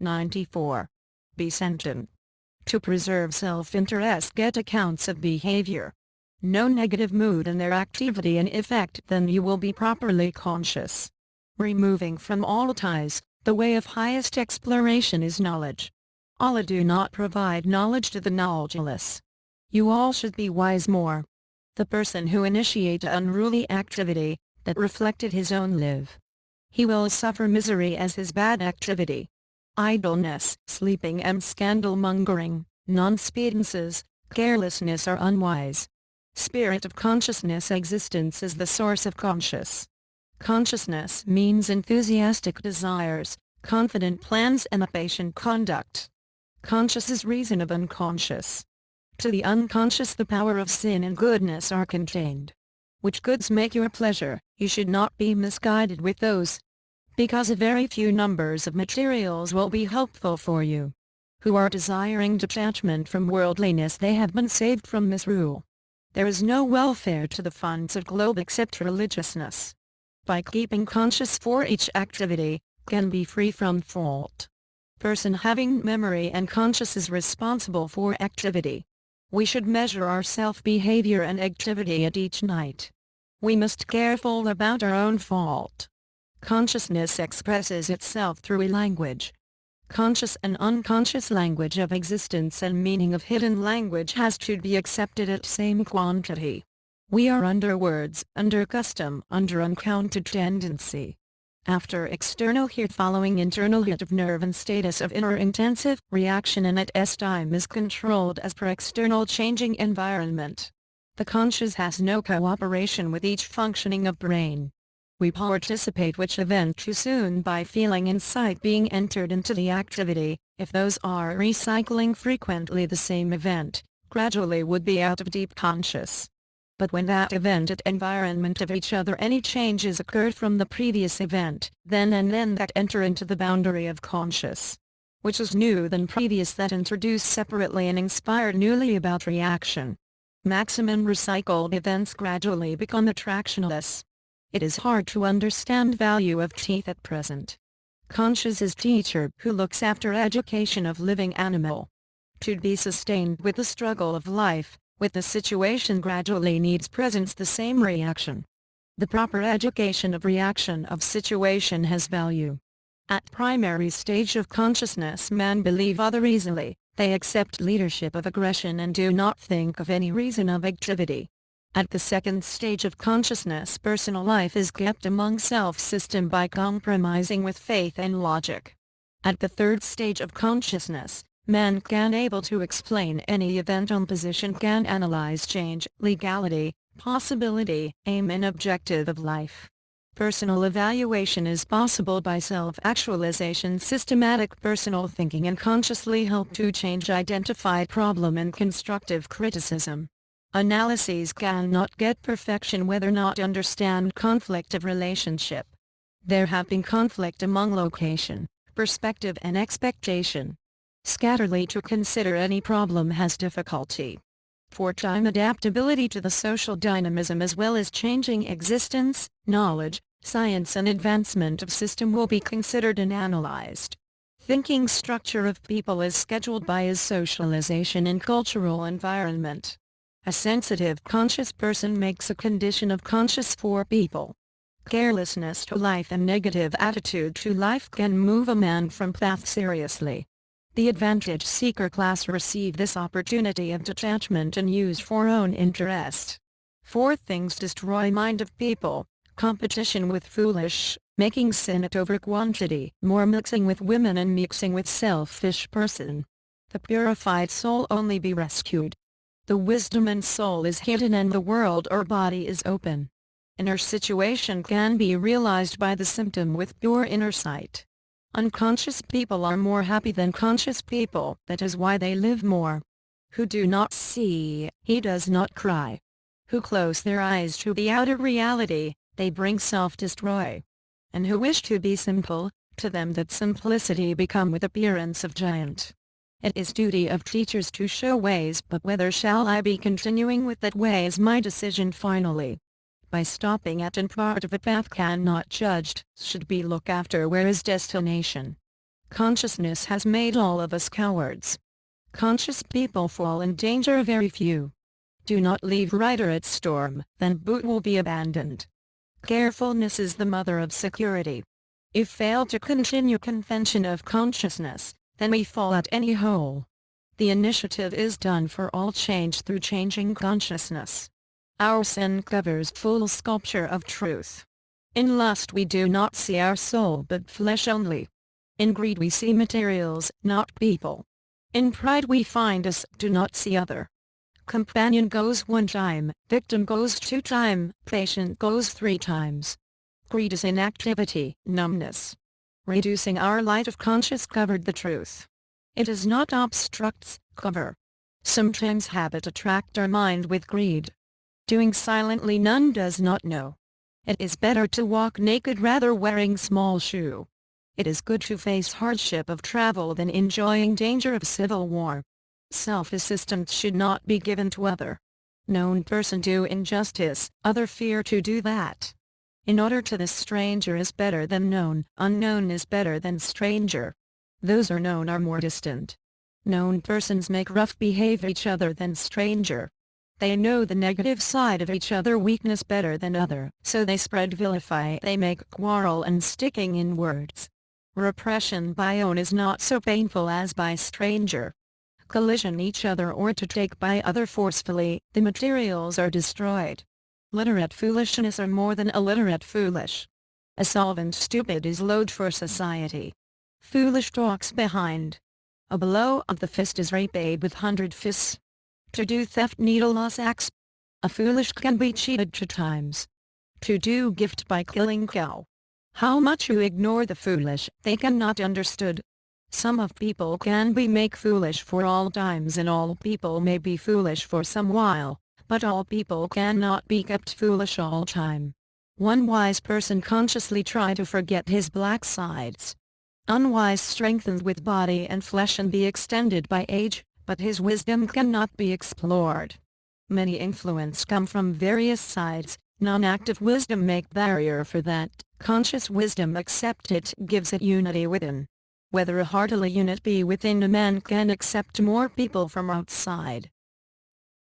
94. Be sentient. To preserve self-interest, get accounts of behavior. No negative mood in their activity and effect, then you will be properly conscious. Removing from all ties, the way of highest exploration is knowledge. Allah do not provide knowledge to the knowledgeless. You all should be wise more. The person who initiate unruly activity, that reflected his own live. He will suffer misery as his bad activity. Idleness, sleeping and scandal-mongering, non-speedances, carelessness are unwise. Spirit of consciousness existence is the source of conscious. Consciousness means enthusiastic desires, confident plans and a patient conduct. Conscious is reason of unconscious. To the unconscious the power of sin and goodness are contained. Which goods make your pleasure, you should not be misguided with those. Because a very few numbers of materials will be helpful for you. Who are desiring detachment from worldliness, they have been saved from misrule. There is no welfare to the funds of globe except religiousness. By keeping conscious for each activity, can be free from fault. Person having memory and conscious is responsible for activity. We should measure our self-behavior and activity at each night. We must careful about our own fault. Consciousness expresses itself through a language. Conscious and unconscious language of existence and meaning of hidden language has to be accepted at same quantity. We are under words, under custom, under uncounted tendency. After external hit following internal hit of nerve and status of inner intensive reaction, and at S time is controlled as per external changing environment. The conscious has no cooperation with each functioning of brain. We participate which event too soon by feeling and sight being entered into the activity, if those are recycling frequently the same event, gradually would be out of deep conscious. But when that event and environment of each other any changes occurred from the previous event, then and then that enter into the boundary of conscious. Which is new than previous, that introduce separately and inspired newly about reaction. Maximum recycled events gradually become attractionless. It is hard to understand value of teeth at present. Conscious is teacher who looks after education of living animal. To be sustained with the struggle of life, with the situation gradually needs presence the same reaction. The proper education of reaction of situation has value. At primary stage of consciousness man believe other easily, they accept leadership of aggression and do not think of any reason of activity. At the second stage of consciousness personal life is kept among self-system by compromising with faith and logic. At the third stage of consciousness, man can able to explain any event on position, can analyze change, legality, possibility, aim and objective of life. Personal evaluation is possible by self-actualization, systematic personal thinking and consciously help to change identified problem and constructive criticism. Analyses cannot get perfection whether not understand conflict of relationship. There have been conflict among location, perspective and expectation. Scatterly to consider any problem has difficulty. For time adaptability to the social dynamism as well as changing existence, knowledge, science and advancement of system will be considered and analyzed. Thinking structure of people is scheduled by his socialization and cultural environment. A sensitive conscious person makes a condition of conscious for people. Carelessness to life and negative attitude to life can move a man from path seriously. The advantage seeker class receive this opportunity of detachment and use for own interest. 4 things destroy mind of people: competition with foolish, making sin at over quantity, more mixing with women and mixing with selfish person. The purified soul only be rescued. The wisdom and soul is hidden and the world or body is open. Inner situation can be realized by the symptom with pure inner sight. Unconscious people are more happy than conscious people, that is why they live more. Who do not see, he does not cry. Who close their eyes to the outer reality, they bring self-destroy. And who wish to be simple, to them that simplicity become with appearance of giant. It is duty of teachers to show ways, but whether shall I be continuing with that way is my decision finally. By stopping at and part of a path cannot judged, should be look after where is destination. Consciousness has made all of us cowards. Conscious people fall in danger very few. Do not leave rider at storm, then boat will be abandoned. Carefulness is the mother of security. If fail to continue convention of consciousness, then we fall at any hole. The initiative is done for all change through changing consciousness. Our sin covers full sculpture of truth. In lust we do not see our soul but flesh only. In greed we see materials, not people. In pride we find us, do not see other. Companion goes 1 time, victim goes 2 times, patient goes 3 times. Greed is inactivity, numbness. Reducing our light of conscious covered the truth. It is not obstructs, cover. Sometimes habit attract our mind with greed. Doing silently none does not know. It is better to walk naked rather wearing small shoe. It is good to face hardship of travel than enjoying danger of civil war. Self-assistance should not be given to other. Known person do injustice, other fear to do that. In order to the stranger is better than known, unknown is better than stranger. Those are known are more distant. Known persons make rough behave each other than stranger. They know the negative side of each other weakness better than other, so they spread vilify, they make quarrel and sticking in words. Repression by own is not so painful as by stranger. Collision each other or to take by other forcefully, the materials are destroyed. Literate foolishness are more than illiterate foolish. A solvent stupid is load for society. Foolish talks behind. A blow of the fist is repaid with 100 fists. To do theft need a loss axe. A foolish can be cheated 2 times. To do gift by killing cow. How much you ignore the foolish, they cannot understood. Some of people can be make foolish for all times and all people may be foolish for some while, but all people cannot be kept foolish all time. One wise person consciously try to forget his black sides. Unwise strengthened with body and flesh and be extended by age, but his wisdom cannot be explored. Many influence come from various sides, non-active wisdom make barrier for that, conscious wisdom accept it gives it unity within. Whether a heartily unit be within a man can accept more people from outside.